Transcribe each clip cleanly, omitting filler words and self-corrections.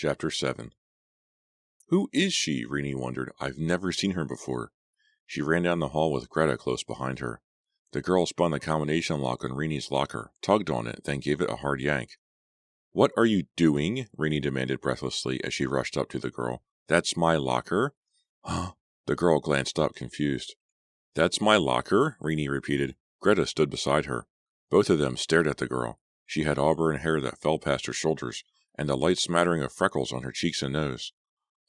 Chapter 7. Who is she? Reneie wondered. I've never seen her before. She ran down the hall with Greta close behind her. The girl spun the combination lock on Reneie's locker, tugged on it, then gave it a hard yank. What are you doing? Reneie demanded breathlessly as she rushed up to the girl. That's my locker? Huh? The girl glanced up, confused. That's my locker? Reneie repeated. Greta stood beside her. Both of them stared at the girl. She had auburn hair that fell past her shoulders, and a light smattering of freckles on her cheeks and nose.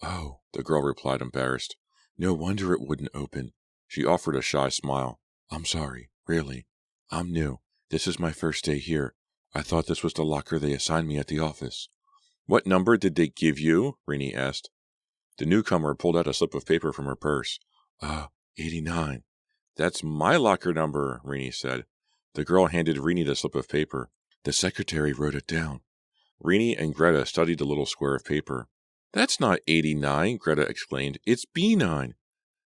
Oh, the girl replied, embarrassed. No wonder it wouldn't open. She offered a shy smile. I'm sorry, really. I'm new. This is my first day here. I thought this was the locker they assigned me at the office. What number did they give you? Reneie asked. The newcomer pulled out a slip of paper from her purse. 89. That's my locker number, Reneie said. The girl handed Reneie the slip of paper. The secretary wrote it down. Reneie and Greta studied the little square of paper. That's not 89, Greta exclaimed. It's B9.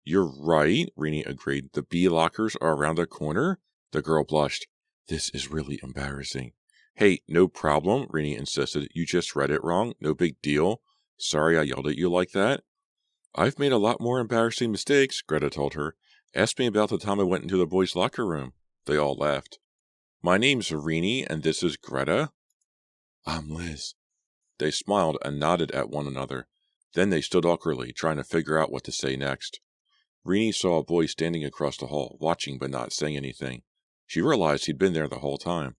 You're right, Reneie agreed. The B lockers are around the corner? The girl blushed. This is really embarrassing. Hey, no problem, Reneie insisted. You just read it wrong. No big deal. Sorry I yelled at you like that. I've made a lot more embarrassing mistakes, Greta told her. Ask me about the time I went into the boys' locker room. They all laughed. My name's Reneie, and this is Greta. I'm Liz. They smiled and nodded at one another. Then they stood awkwardly, trying to figure out what to say next. Reneie saw a boy standing across the hall, watching but not saying anything. She realized he'd been there the whole time.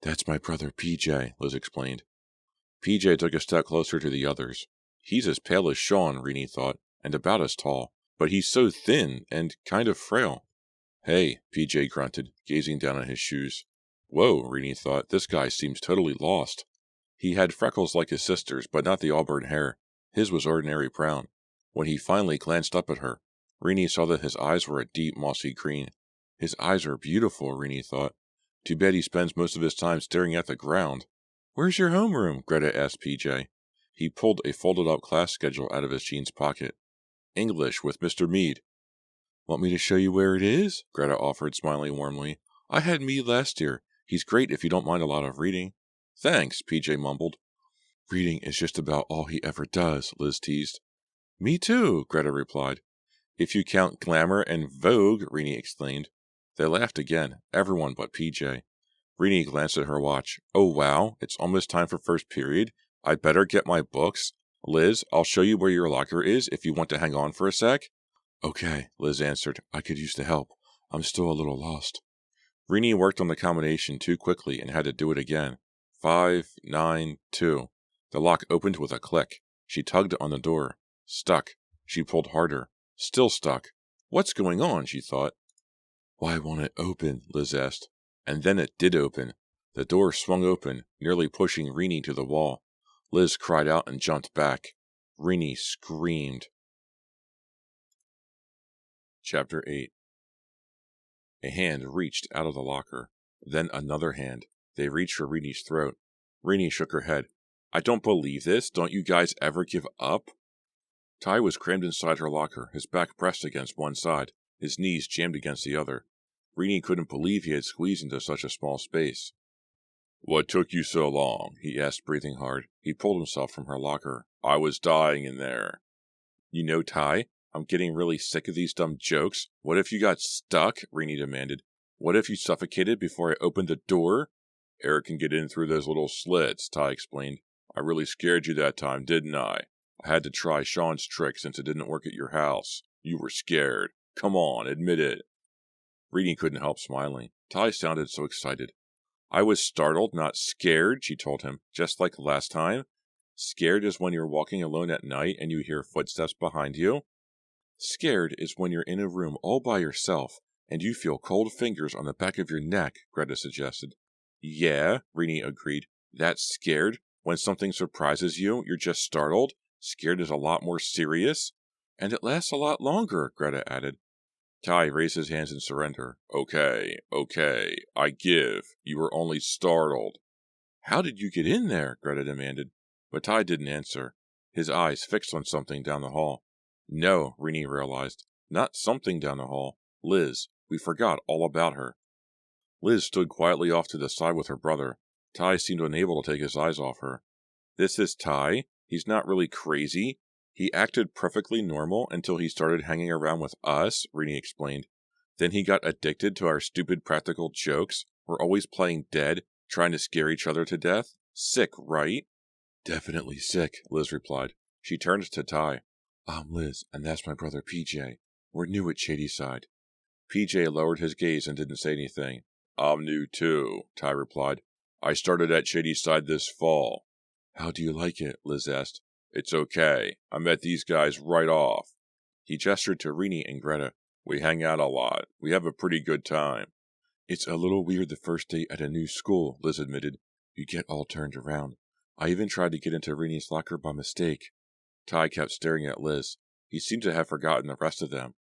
That's my brother PJ, Liz explained. PJ took a step closer to the others. He's as pale as Sean, Reneie thought, and about as tall, but he's so thin and kind of frail. Hey, PJ grunted, gazing down at his shoes. Whoa, Reneie thought, this guy seems totally lost. He had freckles like his sister's, but not the auburn hair. His was ordinary brown. When he finally glanced up at her, Reneie saw that his eyes were a deep mossy green. His eyes are beautiful, Reneie thought. Too bad he spends most of his time staring at the ground. Where's your homeroom? Greta asked PJ. He pulled a folded-up class schedule out of his jeans pocket. English with Mr. Meade. Want me to show you where it is? Greta offered, smiling warmly. I had Meade last year. He's great if you don't mind a lot of reading. Thanks, PJ mumbled. Reading is just about all he ever does, Liz teased. Me too, Greta replied. If you count Glamour and Vogue, Reneie exclaimed. They laughed again, everyone but PJ. Reneie glanced at her watch. Oh wow, it's almost time for first period. I'd better get my books. Liz, I'll show you where your locker is if you want to hang on for a sec. Okay, Liz answered. I could use the help. I'm still a little lost. Reneie worked on the combination too quickly and had to do it again. 5, 9, 2. The lock opened with a click. She tugged on the door. Stuck. She pulled harder. Still stuck. What's going on? She thought. Why won't it open? Liz asked. And then it did open. The door swung open, nearly pushing Reneie to the wall. Liz cried out and jumped back. Reneie screamed. Chapter 8. A hand reached out of the locker. Then another hand. They reached for Reneie's throat. Reneie shook her head. I don't believe this. Don't you guys ever give up? Ty was crammed inside her locker, his back pressed against one side, his knees jammed against the other. Reneie couldn't believe he had squeezed into such a small space. What took you so long? He asked, breathing hard. He pulled himself from her locker. I was dying in there. You know, Ty, I'm getting really sick of these dumb jokes. What if you got stuck? Reneie demanded. What if you suffocated before I opened the door? Air can get in through those little slits, Ty explained. I really scared you that time, didn't I? I had to try Sean's trick since it didn't work at your house. You were scared. Come on, admit it. Reneie couldn't help smiling. Ty sounded so excited. I was startled, not scared, she told him, just like last time. Scared is when you're walking alone at night and you hear footsteps behind you. Scared is when you're in a room all by yourself and you feel cold fingers on the back of your neck, Greta suggested. Yeah, Reneie agreed. That's scared. When something surprises you, you're just startled. Scared is a lot more serious. And it lasts a lot longer, Greta added. Ty raised his hands in surrender. Okay, I give. You were only startled. How did you get in there? Greta demanded. But Ty didn't answer, his eyes fixed on something down the hall. No, Reneie realized. Not something down the hall. Liz. We forgot all about her. Liz stood quietly off to the side with her brother. Ty seemed unable to take his eyes off her. This is Ty? He's not really crazy. He acted perfectly normal until he started hanging around with us, Reneie explained. Then he got addicted to our stupid practical jokes. We're always playing dead, trying to scare each other to death. Sick, right? Definitely sick, Liz replied. She turned to Ty. I'm Liz, and that's my brother PJ. We're new at Shadyside. PJ lowered his gaze and didn't say anything. I'm new too, Ty replied. I started at Shadyside this fall. How do you like it? Liz asked. It's okay. I met these guys right off. He gestured to Reneie and Greta. We hang out a lot. We have a pretty good time. It's a little weird the first day at a new school, Liz admitted. You get all turned around. I even tried to get into Reneie's locker by mistake. Ty kept staring at Liz. He seemed to have forgotten the rest of them.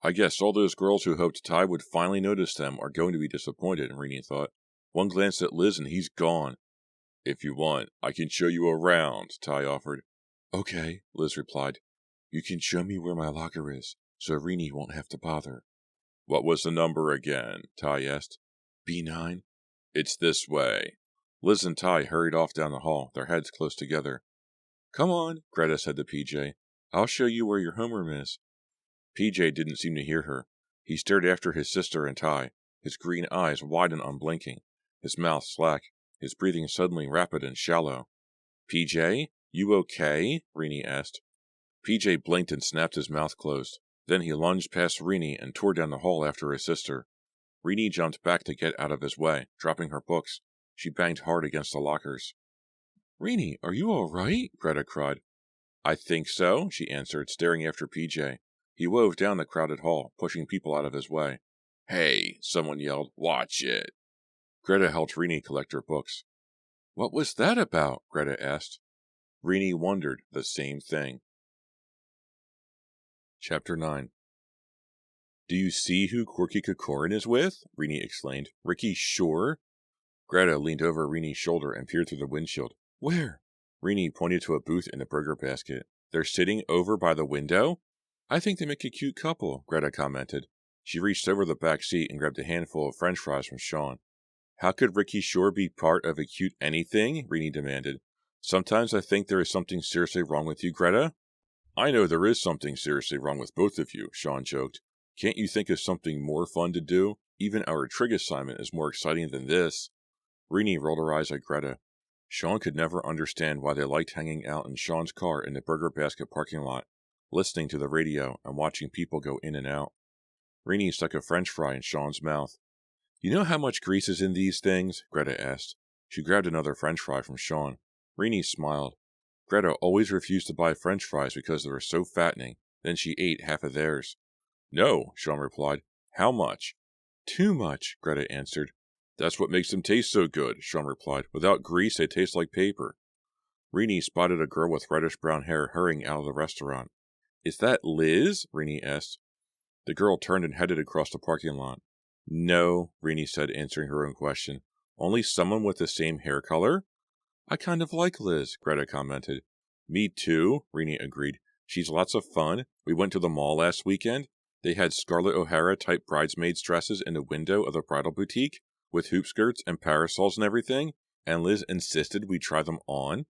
I guess all those girls who hoped Ty would finally notice them are going to be disappointed, Reneie thought. One glance at Liz and he's gone. If you want, I can show you around, Ty offered. Okay, Liz replied. You can show me where my locker is, so Reneie won't have to bother. What was the number again? Ty asked. B9. It's this way. Liz and Ty hurried off down the hall, their heads close together. Come on, Greta said to PJ. I'll show you where your homeroom is. PJ didn't seem to hear her. He stared after his sister and Ty, his green eyes wide and unblinking, his mouth slack, his breathing suddenly rapid and shallow. PJ, you okay? Reneie asked. PJ blinked and snapped his mouth closed. Then he lunged past Reneie and tore down the hall after his sister. Reneie jumped back to get out of his way, dropping her books. She banged hard against the lockers. Reneie, are you all right? Greta cried. I think so, she answered, staring after PJ. He wove down the crowded hall, pushing people out of his way. Hey, someone yelled, watch it. Greta helped Reneie collect her books. What was that about? Greta asked. Reneie wondered the same thing. Chapter 9. Do you see who Quirky Kokorin is with? Reneie exclaimed. Ricky Shore? Greta leaned over Renie's shoulder and peered through the windshield. Where? Reneie pointed to a booth in the burger basket. They're sitting over by the window? I think they make a cute couple, Greta commented. She reached over the back seat and grabbed a handful of french fries from Sean. How could Ricky Shore be part of a cute anything? Reneie demanded. Sometimes I think there is something seriously wrong with you, Greta. I know there is something seriously wrong with both of you, Sean joked. Can't you think of something more fun to do? Even our trig assignment is more exciting than this. Reneie rolled her eyes at Greta. Sean could never understand why they liked hanging out in Sean's car in the burger basket parking lot, listening to the radio and watching people go in and out. Reneie stuck a french fry in Sean's mouth. You know how much grease is in these things? Greta asked. She grabbed another french fry from Sean. Reneie smiled. Greta always refused to buy french fries because they were so fattening. Then she ate half of theirs. No, Sean replied. How much? Too much, Greta answered. That's what makes them taste so good, Sean replied. Without grease, they taste like paper. Reneie spotted a girl with reddish-brown hair hurrying out of the restaurant. Is that Liz? Reneie asked. The girl turned and headed across the parking lot. No, Reneie said, answering her own question. Only someone with the same hair color? I kind of like Liz, Greta commented. Me too, Reneie agreed. She's lots of fun. We went to the mall last weekend. They had Scarlett O'Hara-type bridesmaids' dresses in the window of the bridal boutique, with hoop skirts and parasols and everything, and Liz insisted we try them on.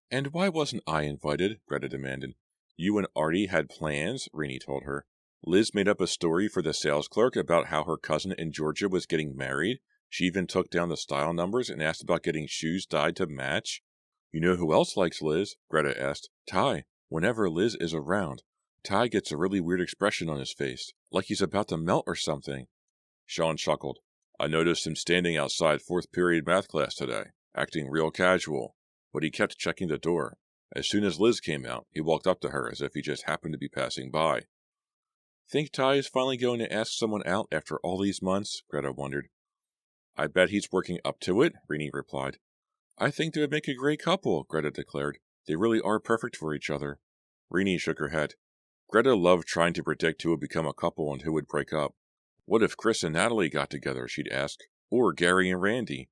And why wasn't I invited? Greta demanded. You and Artie had plans, Reneie told her. Liz made up a story for the sales clerk about how her cousin in Georgia was getting married. She even took down the style numbers and asked about getting shoes dyed to match. You know who else likes Liz? Greta asked. Ty. Whenever Liz is around, Ty gets a really weird expression on his face, like he's about to melt or something. Sean chuckled. I noticed him standing outside fourth period math class today, acting real casual, but he kept checking the door. As soon as Liz came out, he walked up to her as if he just happened to be passing by. Think Ty is finally going to ask someone out after all these months? Greta wondered. I bet he's working up to it, Reneie replied. I think they would make a great couple, Greta declared. They really are perfect for each other. Reneie shook her head. Greta loved trying to predict who would become a couple and who would break up. What if Chris and Natalie got together, she'd ask. Or Gary and Randy.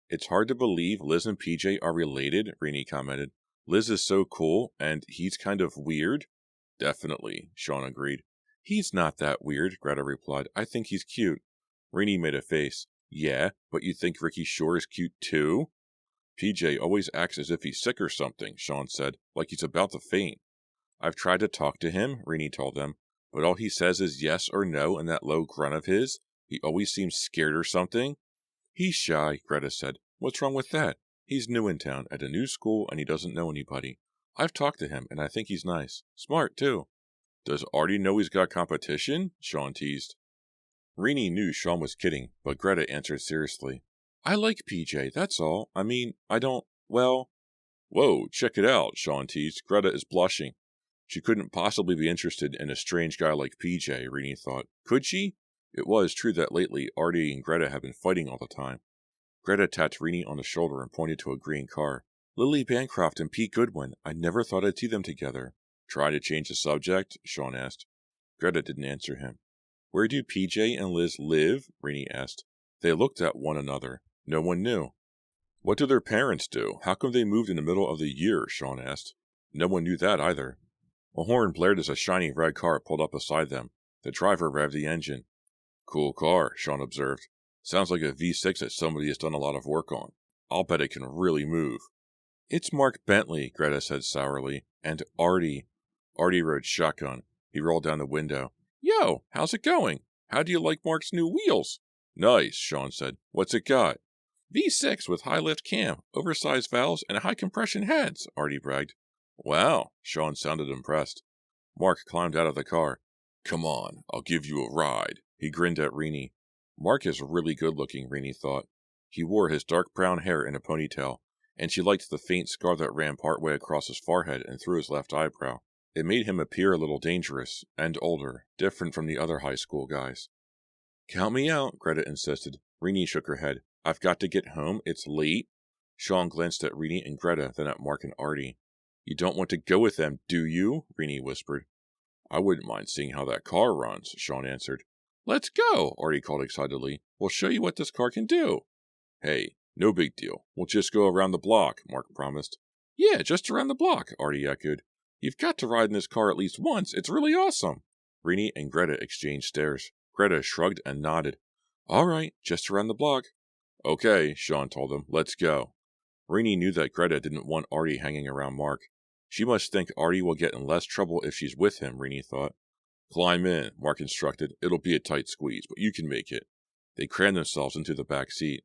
It's hard to believe Liz and PJ are related, Reneie commented. Liz is so cool, and he's kind of weird. Definitely, Sean agreed. He's not that weird, Greta replied. I think he's cute. Reneie made a face. Yeah, but you think Ricky Shore is cute too? PJ always acts as if he's sick or something, Sean said, like he's about to faint. I've tried to talk to him, Reneie told them, but all he says is yes or no in that low grunt of his. He always seems scared or something. He's shy, Greta said. What's wrong with that? He's new in town, at a new school, and he doesn't know anybody. I've talked to him, and I think he's nice. Smart, too. Does Artie know he's got competition? Sean teased. Reneie knew Sean was kidding, but Greta answered seriously. I like PJ, that's all. I mean, I don't, well... Whoa, check it out, Sean teased. Greta is blushing. She couldn't possibly be interested in a strange guy like PJ, Reneie thought. Could she? It was true that lately Artie and Greta had been fighting all the time. Greta tapped Reneie on the shoulder and pointed to a green car. Lily Bancroft and Pete Goodwin. I never thought I'd see them together. Try to change the subject? Sean asked. Greta didn't answer him. Where do PJ and Liz live? Reneie asked. They looked at one another. No one knew. What do their parents do? How come they moved in the middle of the year? Sean asked. No one knew that either. A horn blared as a shiny red car pulled up beside them. The driver revved the engine. Cool car, Sean observed. Sounds like a V6 that somebody has done a lot of work on. I'll bet it can really move. It's Mark Bentley, Greta said sourly. And Artie. Artie rode shotgun. He rolled down the window. Yo, how's it going? How do you like Mark's new wheels? Nice, Sean said. What's it got? V6 with high lift cam, oversized valves, and high compression heads, Artie bragged. Wow, Sean sounded impressed. Mark climbed out of the car. Come on, I'll give you a ride. He grinned at Reneie. Mark is really good looking, Reneie thought. He wore his dark brown hair in a ponytail, and she liked the faint scar that ran partway across his forehead and through his left eyebrow. It made him appear a little dangerous, and older, different from the other high school guys. Count me out, Greta insisted. Reneie shook her head. I've got to get home, it's late. Sean glanced at Reneie and Greta, then at Mark and Artie. You don't want to go with them, do you? Reneie whispered. I wouldn't mind seeing how that car runs, Sean answered. Let's go, Artie called excitedly. We'll show you what this car can do. Hey, no big deal. We'll just go around the block, Mark promised. Yeah, just around the block, Artie echoed. You've got to ride in this car at least once. It's really awesome. Reneie and Greta exchanged stares. Greta shrugged and nodded. All right, just around the block. Okay, Sean told them. Let's go. Reneie knew that Greta didn't want Artie hanging around Mark. She must think Artie will get in less trouble if she's with him, Reneie thought. Climb in, Mark instructed. It'll be a tight squeeze, but you can make it. They crammed themselves into the back seat.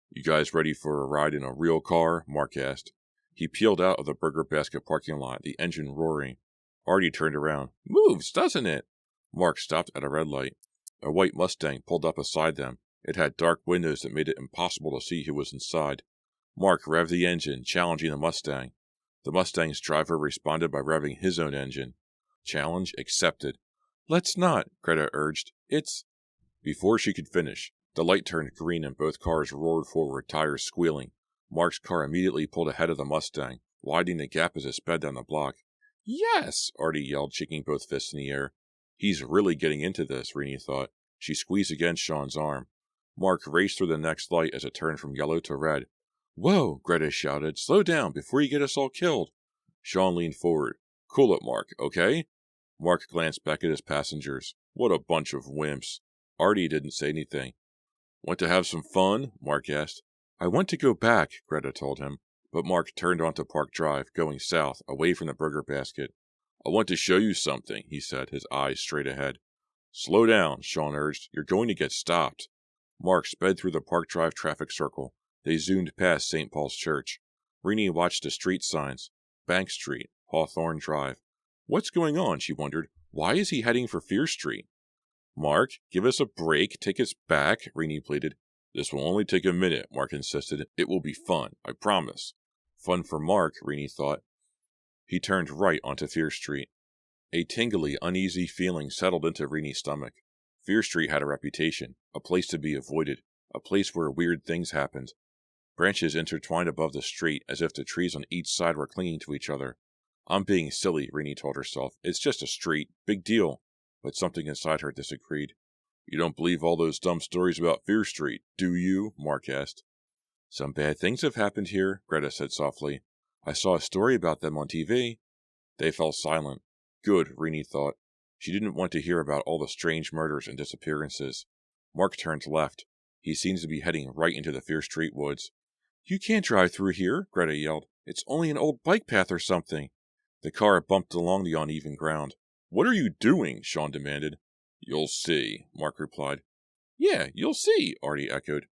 You guys ready for a ride in a real car? Mark asked. He peeled out of the Burger Basket parking lot, the engine roaring. Artie turned around. Moves, doesn't it? Mark stopped at a red light. A white Mustang pulled up beside them. It had dark windows that made it impossible to see who was inside. Mark revved the engine, challenging the Mustang. The Mustang's driver responded by revving his own engine. Challenge accepted. Let's not, Greta urged. It's... Before she could finish, the light turned green and both cars roared forward, tires squealing. Mark's car immediately pulled ahead of the Mustang, widening the gap as it sped down the block. Yes! Artie yelled, shaking both fists in the air. He's really getting into this, Reneie thought. She squeezed against Sean's arm. Mark raced through the next light as it turned from yellow to red. Whoa, Greta shouted. Slow down before you get us all killed. Sean leaned forward. Cool it, Mark, okay? Mark glanced back at his passengers. What a bunch of wimps. Artie didn't say anything. Want to have some fun? Mark asked. I want to go back, Greta told him, but Mark turned onto Park Drive, going south, away from the Burger Basket. I want to show you something, he said, his eyes straight ahead. Slow down, Sean urged. You're going to get stopped. Mark sped through the Park Drive traffic circle. They zoomed past St. Paul's Church. Reneie watched the street signs. Bank Street, Hawthorne Drive. What's going on, she wondered. Why is he heading for Fear Street? Mark, give us a break. Take us back, Reneie pleaded. This will only take a minute, Mark insisted. It will be fun, I promise. Fun for Mark, Reneie thought. He turned right onto Fear Street. A tingly, uneasy feeling settled into Renie's stomach. Fear Street had a reputation, a place to be avoided, a place where weird things happened. Branches intertwined above the street as if the trees on each side were clinging to each other. I'm being silly, Reneie told herself. It's just a street. Big deal. But something inside her disagreed. You don't believe all those dumb stories about Fear Street, do you? Mark asked. Some bad things have happened here, Greta said softly. I saw a story about them on TV. They fell silent. Good, Reneie thought. She didn't want to hear about all the strange murders and disappearances. Mark turned left. He seemed to be heading right into the Fear Street woods. You can't drive through here, Greta yelled. It's only an old bike path or something. The car bumped along the uneven ground. What are you doing? Sean demanded. You'll see, Mark replied. Yeah, you'll see, Artie echoed.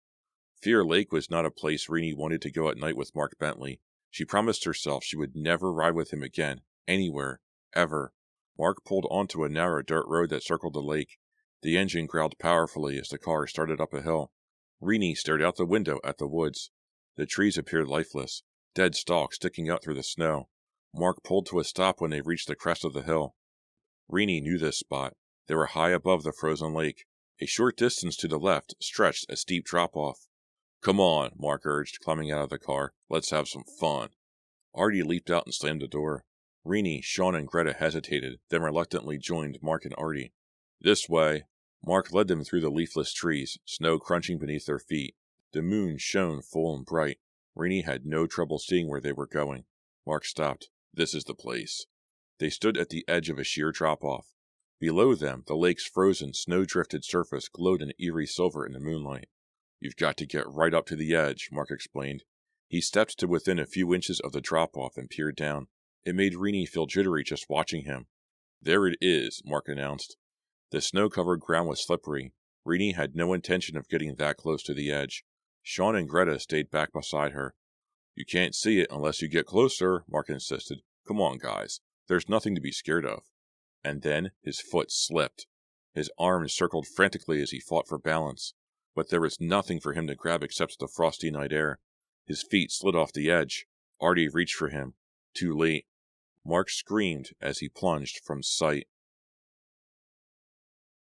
Fear Lake was not a place Reneie wanted to go at night with Mark Bentley. She promised herself she would never ride with him again, anywhere, ever. Mark pulled onto a narrow dirt road that circled the lake. The engine growled powerfully as the car started up a hill. Reneie stared out the window at the woods. The trees appeared lifeless, dead stalks sticking out through the snow. Mark pulled to a stop when they reached the crest of the hill. Reneie knew this spot. They were high above the frozen lake. A short distance to the left stretched a steep drop-off. Come on, Mark urged, climbing out of the car. Let's have some fun. Artie leaped out and slammed the door. Reneie, Sean, and Greta hesitated, then reluctantly joined Mark and Artie. This way. Mark led them through the leafless trees, snow crunching beneath their feet. The moon shone full and bright. Reneie had no trouble seeing where they were going. Mark stopped. This is the place. They stood at the edge of a sheer drop-off. Below them, the lake's frozen, snow-drifted surface glowed an eerie silver in the moonlight. You've got to get right up to the edge, Mark explained. He stepped to within a few inches of the drop-off and peered down. It made Reneie feel jittery just watching him. There it is, Mark announced. The snow-covered ground was slippery. Reneie had no intention of getting that close to the edge. Sean and Greta stayed back beside her. You can't see it unless you get closer, Mark insisted. Come on, guys. There's nothing to be scared of. And then his foot slipped. His arms circled frantically as he fought for balance. But there was nothing for him to grab except the frosty night air. His feet slid off the edge. Artie reached for him. Too late. Mark screamed as he plunged from sight.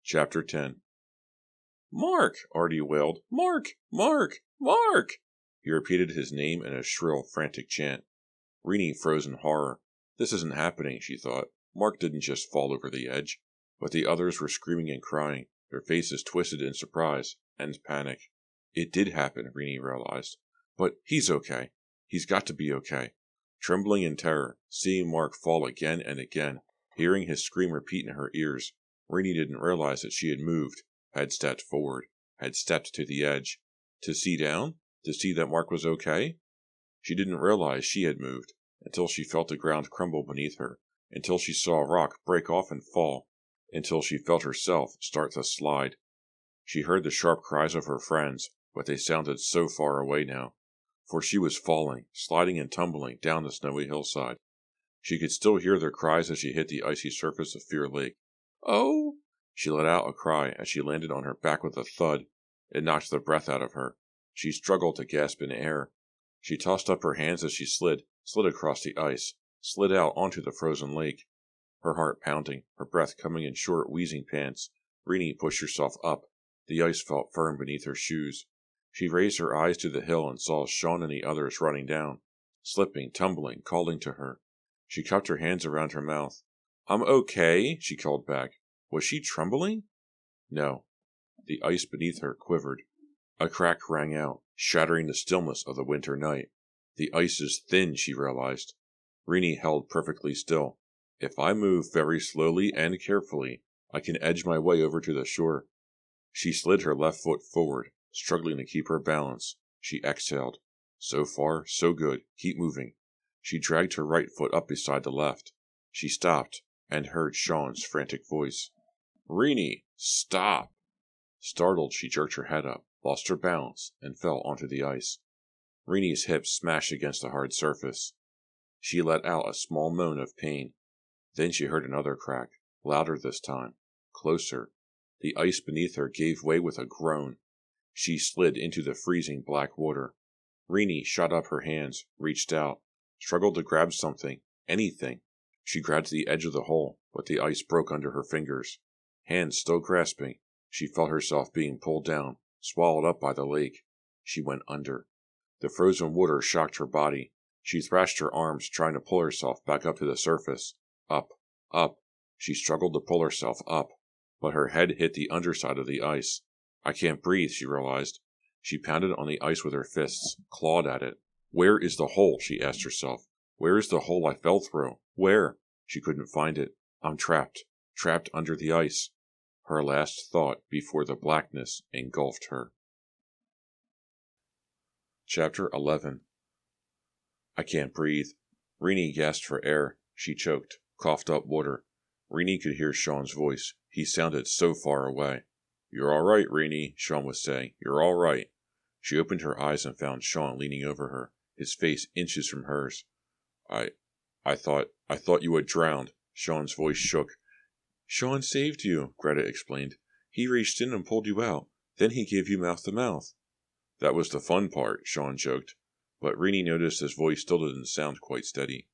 Chapter 10. Mark! Artie wailed. Mark! Mark! Mark! He repeated his name in a shrill, frantic chant. Reneie froze in horror. This isn't happening, she thought. Mark didn't just fall over the edge. But the others were screaming and crying, their faces twisted in surprise and panic. It did happen, Reneie realized. But he's okay. He's got to be okay. Trembling in terror, seeing Mark fall again and again, hearing his scream repeat in her ears, Reneie didn't realize that she had moved, had stepped forward, had stepped to the edge. To see down? To see that Mark was okay? She didn't realize she had moved, until she felt the ground crumble beneath her, until she saw a rock break off and fall, until she felt herself start to slide. She heard the sharp cries of her friends, but they sounded so far away now, for she was falling, sliding and tumbling down the snowy hillside. She could still hear their cries as she hit the icy surface of Fear Lake. Oh! She let out a cry as she landed on her back with a thud. It knocked the breath out of her. She struggled to gasp in air. She tossed up her hands as she slid across the ice, slid out onto the frozen lake. Her heart pounding, her breath coming in short, wheezing pants, Reneie pushed herself up. The ice felt firm beneath her shoes. She raised her eyes to the hill and saw Sean and the others running down, slipping, tumbling, calling to her. She cupped her hands around her mouth. I'm okay, she called back. Was she trembling? No. The ice beneath her quivered. A crack rang out, shattering the stillness of the winter night. The ice is thin, she realized. Reneie held perfectly still. If I move very slowly and carefully, I can edge my way over to the shore. She slid her left foot forward, struggling to keep her balance. She exhaled. So far, so good. Keep moving. She dragged her right foot up beside the left. She stopped and heard Sean's frantic voice. Reneie, stop! Startled, she jerked her head up, lost her balance, and fell onto the ice. Renie's hips smashed against the hard surface. She let out a small moan of pain. Then she heard another crack, louder this time, closer. The ice beneath her gave way with a groan. She slid into the freezing black water. Reneie shot up her hands, reached out, struggled to grab something, anything. She grabbed the edge of the hole, but the ice broke under her fingers. Hands still grasping, she felt herself being pulled down, swallowed up by the lake. She went under. The frozen water shocked her body. She thrashed her arms, trying to pull herself back up to the surface. Up, up. She struggled to pull herself up, but her head hit the underside of the ice. I can't breathe, she realized. She pounded on the ice with her fists, clawed at it. Where is the hole? She asked herself. Where is the hole I fell through? Where? She couldn't find it. I'm trapped under the ice. Her last thought before the blackness engulfed her. Chapter 11. I can't breathe. Reneie gasped for air. She choked, coughed up water. Reneie could hear Sean's voice. He sounded so far away. "You're all right, Reneie," Sean was saying. "You're all right." She opened her eyes and found Sean leaning over her, his face inches from hers. I thought you had drowned." Sean's voice shook. "Sean saved you," Greta explained. "He reached in and pulled you out. Then he gave you mouth to mouth." "That was the fun part," Sean joked. But Reneie noticed his voice still didn't sound quite steady.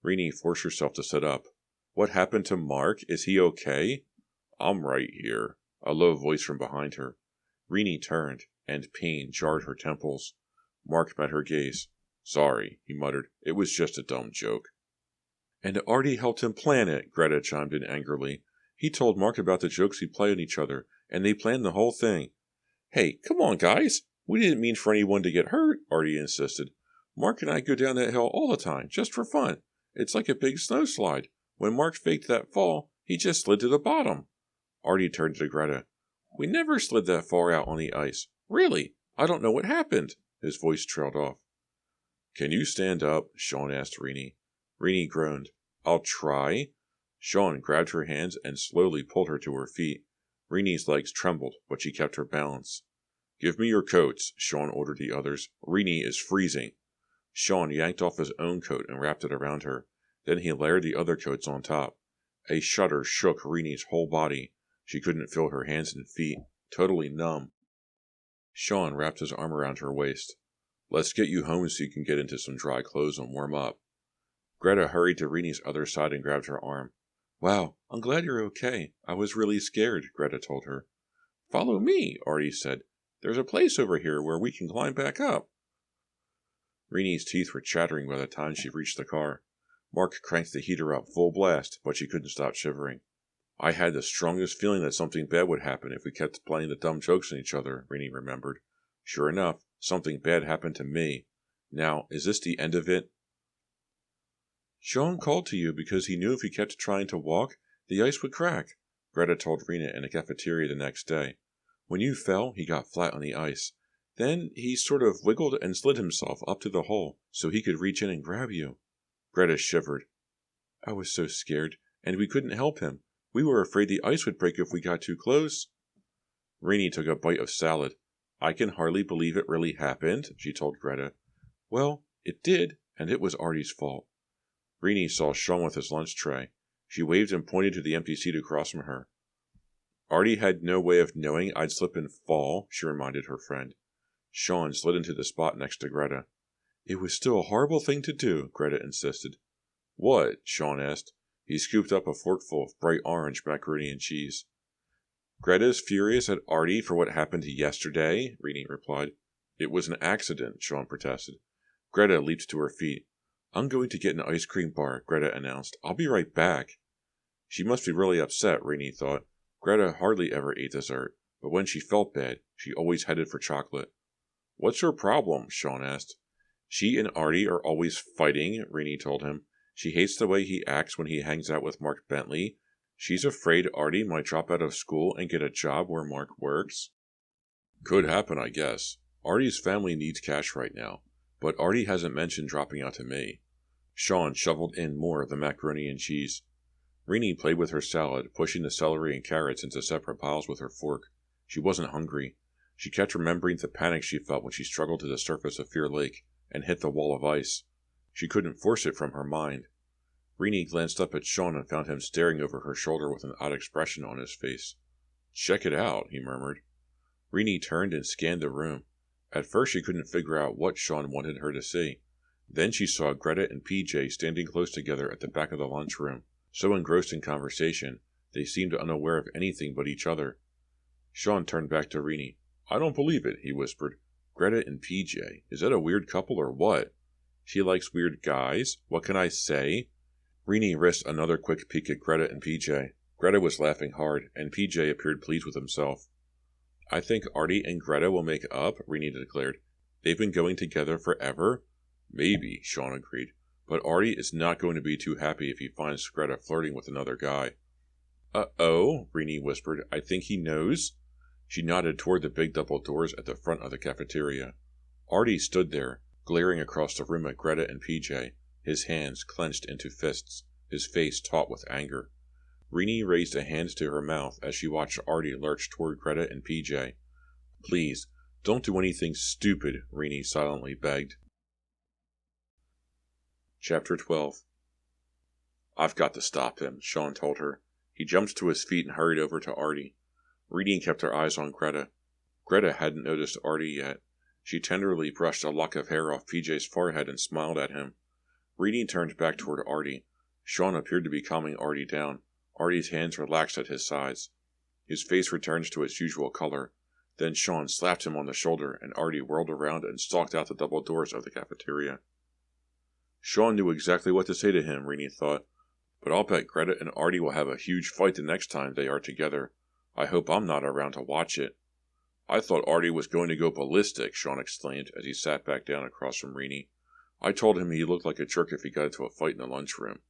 Reneie forced herself to sit up. "What happened to Mark? Is he okay?" "I'm right here," a low voice from behind her. Reneie turned, and pain jarred her temples. Mark met her gaze. "Sorry," he muttered. "It was just a dumb joke." "And Artie helped him plan it," Greta chimed in angrily. "He told Mark about the jokes we play on each other, and they planned the whole thing." "Hey, come on, guys! We didn't mean for anyone to get hurt," Artie insisted. "Mark and I go down that hill all the time, just for fun. It's like a big snowslide. When Mark faked that fall, he just slid to the bottom." Artie turned to Greta. "We never slid that far out on the ice. Really, I don't know what happened." His voice trailed off. "Can you stand up?" Sean asked Reneie. Reneie groaned. "I'll try." Sean grabbed her hands and slowly pulled her to her feet. Renie's legs trembled, but she kept her balance. "Give me your coats," Sean ordered the others. "Reneie is freezing." Sean yanked off his own coat and wrapped it around her. Then he layered the other coats on top. A shudder shook Renie's whole body. She couldn't feel her hands and feet, totally numb. Sean wrapped his arm around her waist. "Let's get you home so you can get into some dry clothes and warm up." Greta hurried to Renie's other side and grabbed her arm. "Wow, I'm glad you're okay. I was really scared," Greta told her. "Follow me," Artie said. "There's a place over here where we can climb back up." Renie's teeth were chattering by the time she reached the car. Mark cranked the heater up full blast, but she couldn't stop shivering. "I had the strongest feeling that something bad would happen if we kept playing the dumb jokes on each other," Reneie remembered. "Sure enough, something bad happened to me. Now, is this the end of it?" "Sean called to you because he knew if he kept trying to walk, the ice would crack," Greta told Reneie in the cafeteria the next day. "When you fell, he got flat on the ice. Then he sort of wiggled and slid himself up to the hole so he could reach in and grab you." Greta shivered. "I was so scared, and we couldn't help him. We were afraid the ice would break if we got too close." Reneie took a bite of salad. "I can hardly believe it really happened," she told Greta. "Well, it did, and it was Artie's fault." Reneie saw Sean with his lunch tray. She waved and pointed to the empty seat across from her. "Artie had no way of knowing I'd slip and fall," she reminded her friend. Sean slid into the spot next to Greta. "It was still a horrible thing to do," Greta insisted. "What?" Sean asked. He scooped up a forkful of bright orange macaroni and cheese. "Greta's furious at Artie for what happened yesterday," Reneie replied. "It was an accident," Sean protested. Greta leaped to her feet. "I'm going to get an ice cream bar," Greta announced. "I'll be right back." She must be really upset, Reneie thought. Greta hardly ever ate dessert, but when she felt bad, she always headed for chocolate. "What's her problem?" Sean asked. "She and Artie are always fighting," Reneie told him. "She hates the way he acts when he hangs out with Mark Bentley. She's afraid Artie might drop out of school and get a job where Mark works." "Could happen, I guess. Artie's family needs cash right now, but Artie hasn't mentioned dropping out to me." Sean shoveled in more of the macaroni and cheese. Reneie played with her salad, pushing the celery and carrots into separate piles with her fork. She wasn't hungry. She kept remembering the panic she felt when she struggled to the surface of Fear Lake and hit the wall of ice. She couldn't force it from her mind. Reneie glanced up at Sean and found him staring over her shoulder with an odd expression on his face. "Check it out," he murmured. Reneie turned and scanned the room. At first she couldn't figure out what Sean wanted her to see. Then she saw Greta and PJ standing close together at the back of the lunchroom, so engrossed in conversation, they seemed unaware of anything but each other. Sean turned back to Reneie. "I don't believe it," he whispered. "Greta and PJ, is that a weird couple or what?" "She likes weird guys. What can I say?" Reneie risked another quick peek at Greta and PJ. Greta was laughing hard, and PJ appeared pleased with himself. "I think Artie and Greta will make up," Reneie declared. "They've been going together forever." "Maybe," Sean agreed, "but Artie is not going to be too happy if he finds Greta flirting with another guy." "Uh-oh," Reneie whispered. "I think he knows." She nodded toward the big double doors at the front of the cafeteria. Artie stood there, glaring across the room at Greta and PJ, his hands clenched into fists, his face taut with anger. Reneie raised a hand to her mouth as she watched Artie lurch toward Greta and PJ. "Please, don't do anything stupid," Reneie silently begged. Chapter 12. "I've got to stop him," Sean told her. He jumped to his feet and hurried over to Artie. Reneie kept her eyes on Greta. Greta hadn't noticed Artie yet. She tenderly brushed a lock of hair off PJ's forehead and smiled at him. Reneie turned back toward Artie. Sean appeared to be calming Artie down. Artie's hands relaxed at his sides. His face returned to its usual color. Then Sean slapped him on the shoulder, and Artie whirled around and stalked out the double doors of the cafeteria. Sean knew exactly what to say to him, Reneie thought. But I'll bet Greta and Artie will have a huge fight the next time they are together. I hope I'm not around to watch it. "I thought Artie was going to go ballistic," Sean exclaimed as he sat back down across from Reneie. "I told him he looked like a jerk if he got into a fight in the lunchroom."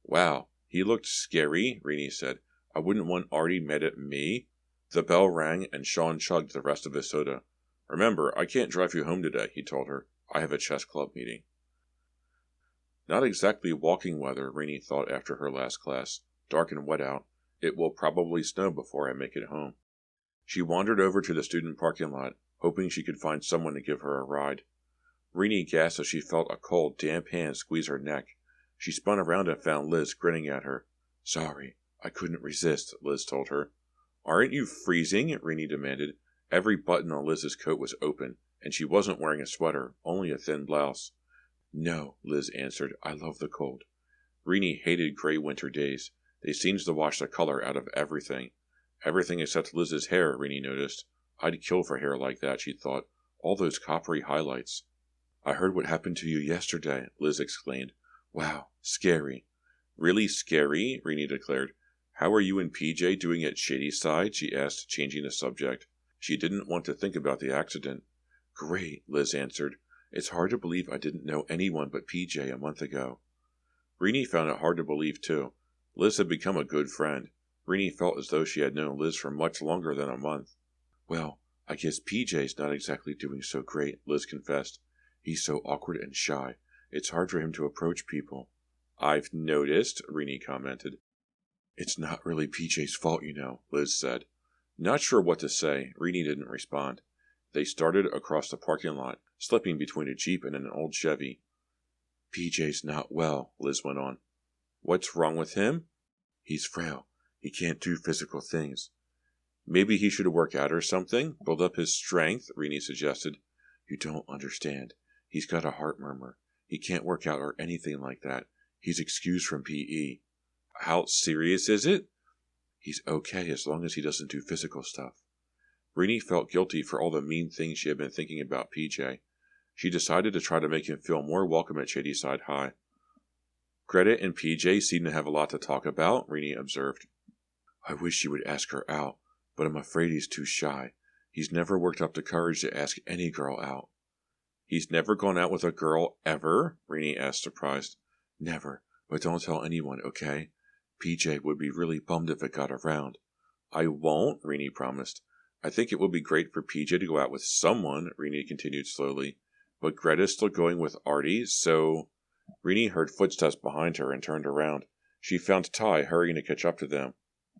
"Wow, he looked scary," Reneie said. "I wouldn't want Artie mad at me." The bell rang, and Sean chugged the rest of his soda. "Remember, I can't drive you home today," he told her. "I have a chess club meeting." Not exactly walking weather, Reneie thought after her last class. Dark and wet out. It will probably snow before I make it home. She wandered over to the student parking lot, hoping she could find someone to give her a ride. Reneie gasped as she felt a cold, damp hand squeeze her neck. She spun around and found Liz grinning at her. "Sorry, I couldn't resist," Liz told her. "Aren't you freezing?" Reneie demanded. Every button on Liz's coat was open, and she wasn't wearing a sweater, only a thin blouse. "No," Liz answered. "I love the cold." Reneie hated gray winter days. They seemed to wash the color out of everything. Everything except Liz's hair, Reneie noticed. I'd kill for hair like that, she thought. All those coppery highlights. "I heard what happened to you yesterday," Liz exclaimed. "Wow, scary." "Really scary?" Reneie declared. "How are you and PJ doing at Shadyside?" she asked, changing the subject. She didn't want to think about the accident. "Great," Liz answered. "It's hard to believe I didn't know anyone but PJ a month ago." Reneie found it hard to believe, too. Liz had become a good friend. Reneie felt as though she had known Liz for much longer than a month. "Well, I guess PJ's not exactly doing so great," Liz confessed. "He's so awkward and shy. It's hard for him to approach people." "I've noticed," Reneie commented. "It's not really PJ's fault, you know," Liz said. Not sure what to say, Reneie didn't respond. They started across the parking lot, slipping between a Jeep and an old Chevy. "PJ's not well," Liz went on. "What's wrong with him?" "He's frail. He can't do physical things." "Maybe he should work out or something, build up his strength," Reneie suggested. "You don't understand. He's got a heart murmur. He can't work out or anything like that. He's excused from PE. "How serious is it?" "He's okay as long as he doesn't do physical stuff." Reneie felt guilty for all the mean things she had been thinking about PJ. She decided to try to make him feel more welcome at Shadyside High. "Greta and PJ seem to have a lot to talk about," Reneie observed. "I wish you would ask her out, but I'm afraid he's too shy. He's never worked up the courage to ask any girl out." "He's never gone out with a girl, ever?" Reneie asked, surprised. "Never, but don't tell anyone, okay? PJ would be really bummed if it got around." "I won't," Reneie promised. "I think it would be great for PJ to go out with someone," Reneie continued slowly. "But Greta's still going with Artie, so—" Reneie heard footsteps behind her and turned around. She found Ty hurrying to catch up to them.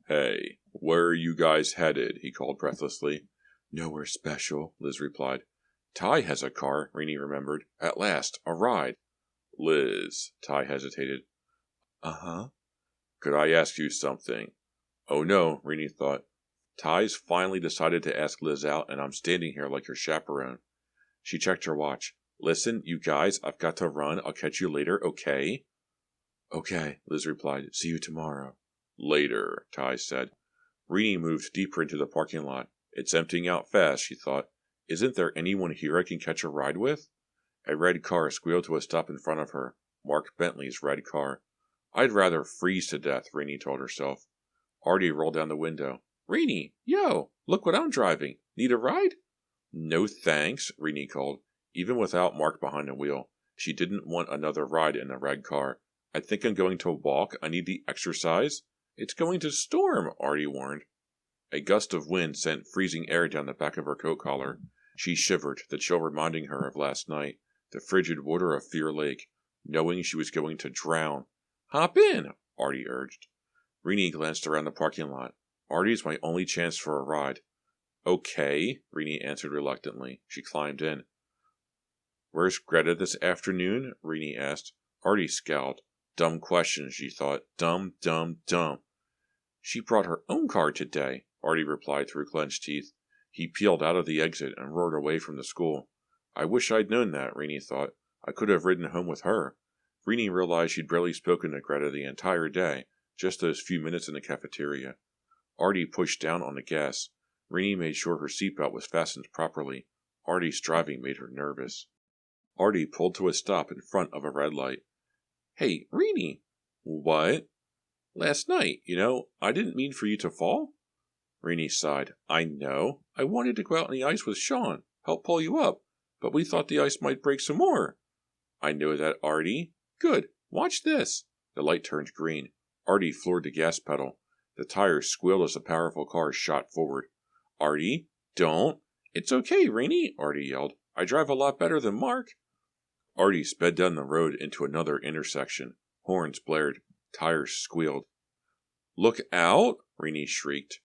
"Hey, where are you guys headed?" he called breathlessly. "Nowhere special," Liz replied. "Ty has a car," Reneie remembered. "At last, a ride." "Liz," Ty hesitated. "Uh-huh." "Could I ask you something?" "Oh no," Reneie thought. "Ty's finally decided to ask Liz out, and I'm standing here like your chaperone." She checked her watch. "Listen, you guys, I've got to run. I'll catch you later, okay?" "Okay," Liz replied. "See you tomorrow." "Later," Ty said. Reneie moved deeper into the parking lot. It's emptying out fast, she thought. Isn't there anyone here I can catch a ride with? A red car squealed to a stop in front of her. Mark Bentley's red car. "I'd rather freeze to death," Reneie told herself. Artie rolled down the window. "Reneie, yo, look what I'm driving. Need a ride?" "No thanks," Reneie called. Even without Mark behind the wheel, she didn't want another ride in the red car. "I think I'm going to walk. I need the exercise." "It's going to storm," Artie warned. A gust of wind sent freezing air down the back of her coat collar. She shivered, the chill reminding her of last night, the frigid water of Fear Lake, knowing she was going to drown. "Hop in," Artie urged. Reneie glanced around the parking lot. "Artie's my only chance for a ride." "Okay," Reneie answered reluctantly. She climbed in. "Where's Greta this afternoon?" Reneie asked. Artie scowled. Dumb question, she thought. Dumb, dumb, dumb. "She brought her own car today," Artie replied through clenched teeth. He peeled out of the exit and roared away from the school. I wish I'd known that, Reneie thought. I could have ridden home with her. Reneie realized she'd barely spoken to Greta the entire day, just those few minutes in the cafeteria. Artie pushed down on the gas. Reneie made sure her seatbelt was fastened properly. Artie's driving made her nervous. Artie pulled to a stop in front of a red light. "Hey, Reneie!" "What?" "Last night, I didn't mean for you to fall." Reneie sighed. "I know. I wanted to go out on the ice with Sean, help pull you up, but we thought the ice might break some more." "I know that, Artie." "Good. Watch this." The light turned green. Artie floored the gas pedal. The tires squealed as the powerful car shot forward. "Artie, don't." "It's okay, Reneie," Artie yelled. "I drive a lot better than Mark." Artie sped down the road into another intersection. Horns blared. Tires squealed. "Look out!" Reneie shrieked.